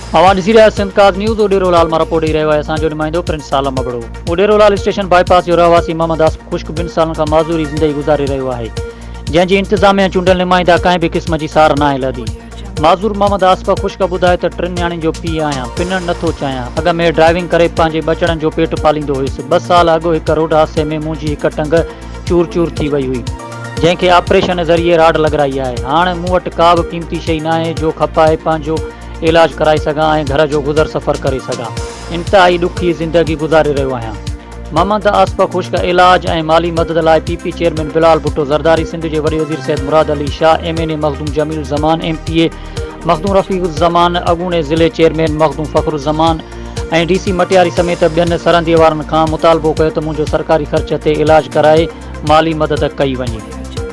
अवां ॾिसी रहिया सिंधकाज़ न्यूज़ उडेरोलाल मां रिपोर्ट ॾेई रहियो आहे असांजो नुमाइंदो प्रिंस सालम अबड़ो। उडेरोलाल स्टेशन बाईपास जो रहवासी मोहम्मद आसिफ ख़ुश्क 2 सालनि खां माज़ूरी ज़िंदगी गुज़ारे रहियो आहे, जंहिंजी इंतिज़ामिया चूंडियल नुमाइंदा कंहिं बि क़िस्म जी सार न आहे लधी। माज़ूर मोहम्मद आसिफ ख़ुश्क ॿुधाए त 3 न्याणियुनि जो पीउ आहियां, पिनणु नथो चाहियां। अॻ में ड्राइविंग करे पंहिंजे ॿचड़नि जो पेट पालींदो हुयुसि। 2 साल अॻु हिकु रोड हादसे में मुंहिंजी हिकु टंग चूर चूर थी वई हुई, जंहिंखे ऑपरेशन ज़रिए राड लॻराई आहे। हाणे मूं वटि का बि क़ीमती शइ न आहे जो खपाए पंहिंजो इलाज कराए सघां ऐं घर जो गुज़र सफ़र करे सघां। इंतिहाई ॾुखी ज़िंदगी गुज़ारे रहियो आहियां। मोहम्मद आसिफ ख़ुश्क इलाज ऐं माली मदद लाइ पीपी चेयरमैन बिलाल भुट्टो ज़रदारी, सिंध जे वॾे वज़ीर सैयद मुराद अली शाह, MNA मखदूम जमील ज़मान, MPA मखदूम रफ़ीक़ुज़्ज़मान, अॻूणे ज़िले चेयरमैन मखदूम फ़खरुज़्ज़मान ऐं DC मटियारी समेत ॿियनि सरहंदीअ वारनि खां मुतालबो कयो त मुंहिंजो सरकारी ख़र्च ते इलाज कराए माली मदद कई वञे।